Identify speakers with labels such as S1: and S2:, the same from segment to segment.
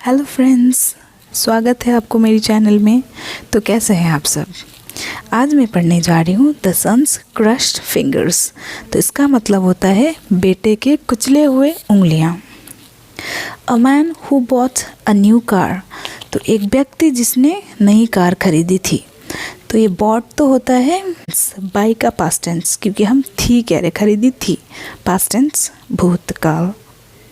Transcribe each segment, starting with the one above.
S1: Hello friends, स्वागत है आपको मेरी चैनल में। तो कैसे हैं आप सब? आज मैं पढ़ने जा रही हूँ द सन्स क्रश्ड फिंगर्स। तो इसका मतलब होता है बेटे के कुचले हुए उंगलियाँ। A man who bought a new car. तो एक व्यक्ति जिसने नई कार खरीदी थी। तो ये बॉट तो होता है बाई का पास्ट टेंस, क्योंकि हम थी कह रहे, खरीदी थी। पास्ट टेंस भूतकाल,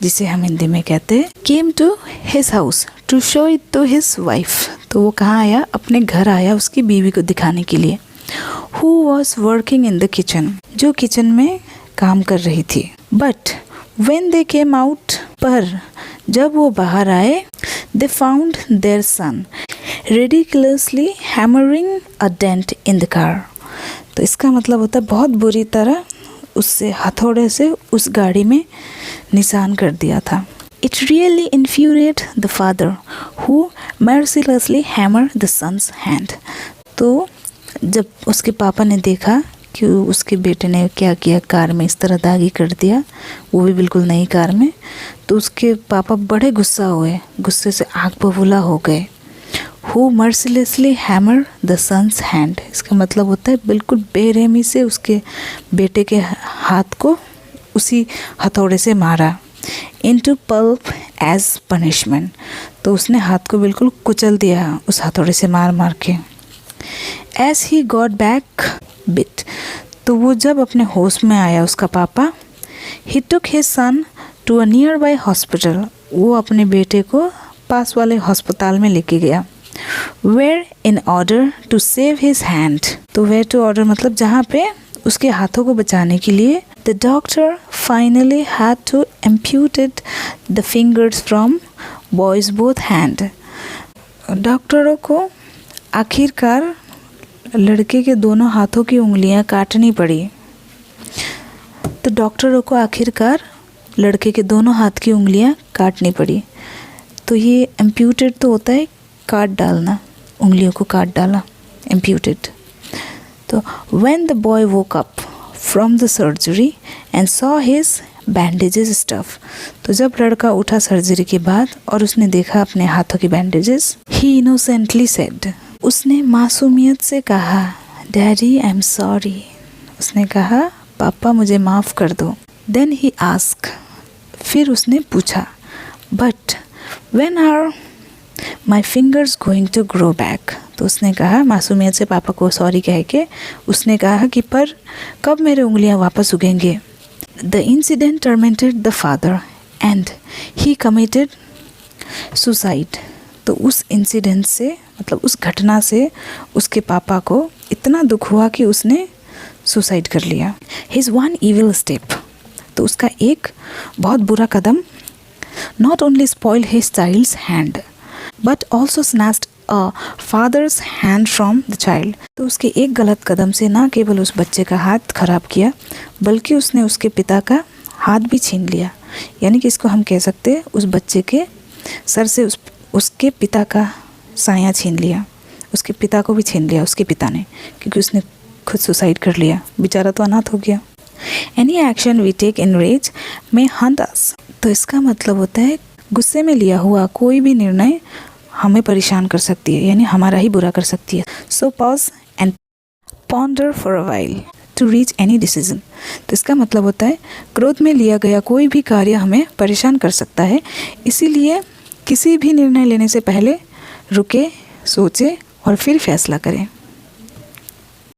S1: जिसे हम हिंदी में कहते हैं। Came to his house to show it to his wife. तो वो कहाँ आया? अपने घर आया उसकी बीवी को दिखाने के लिए। Who was working in the kitchen. जो किचन में काम कर रही थी। But when they came out. पर जब वो बाहर आए, they found their son ridiculously hammering a dent in the car। तो इसका मतलब होता है बहुत बुरी तरह उससे हथौड़े से उस गाड़ी में निशान कर दिया था। It really infuriated the father who mercilessly hammered the son's hand। तो जब उसके पापा ने देखा कि उसके बेटे ने क्या किया, कार में इस तरह दागी कर दिया, वो भी बिल्कुल नई कार में, तो उसके पापा बड़े गुस्सा हुए, गुस्से से आग बबूला हो गए। Who mercilessly hammered the son's hand। इसका मतलब होता है बिल्कुल बेरहमी से उसके बेटे के हाथ को उसी हथौड़े से मारा। Into pulp as punishment। तो उसने हाथ को बिल्कुल कुचल दिया उस हथौड़े से मार मार के। As he got back bit। तो वो जब अपने होश में आया उसका पापा, he took his son to a nearby hospital। वो अपने बेटे को पास वाले अस्पताल में लेके गया। Where in order to save his hand। तो where to order मतलब जहाँ पे उसके हाथों को बचाने के लिए the doctor finally had to amputate the fingers from boy's both hand। डॉक्टरों को आखिरकार लड़के के दोनों हाथों की उंगलियां काटनी पड़ी। तो डॉक्टरों को आखिरकार लड़के के दोनों हाथ की उंगलियां काटनी पड़ी। तो ये एम्प्यूटेड तो होता है काट डालना, उंगलियों को काट डाला, एम्प्यूटेड। तो when the boy woke up from the surgery and saw his bandages stuff. तो जब लड़का उठा सर्जरी के बाद और उसने देखा अपने हाथों की बैंडेजेस, ही इनोसेंटली सेड। उसने मासूमियत से कहा, डैडी आई एम सॉरी। उसने कहा, पापा मुझे माफ़ कर दो। Then he ask. फिर उसने पूछा, but when are my fingers going to grow back. तो उसने कहा, मासूमियत से पापा को सॉरी कह के उसने कहा कि पर कब मेरे उंगलियां वापस उगेंगे। The incident tormented the father and he committed suicide. तो उस इंसिडेंट से मतलब उस घटना से उसके पापा को इतना दुख हुआ कि उसने सुसाइड कर लिया। His one evil step. तो उसका एक बहुत बुरा कदम not only spoiled his child's hand but also snatched a father's hand from the child। तो उसके एक गलत कदम से ना केवल उस बच्चे का हाथ खराब किया, बल्कि उसने उसके पिता का हाथ भी छीन लिया। यानी कि इसको हम कह सकते हैं उस बच्चे के सर से उसके पिता का साया छीन लिया, उसके पिता को भी छीन लिया उसके पिता ने, क्योंकि उसने खुद सुसाइड कर लिया, बेचारा तो अनाथ हो गया। Any action we take in rage may haunt us। तो इसका मतलब होता है गुस्से में लिया हुआ कोई भी निर्णय हमें परेशान कर सकती है, यानी हमारा ही बुरा कर सकती है। So pause and ponder for a while to reach any decision। तो इसका मतलब होता है क्रोध में लिया गया कोई भी कार्य हमें परेशान कर सकता है, इसीलिए किसी भी निर्णय लेने से पहले रुके, सोचे और फिर फैसला करें।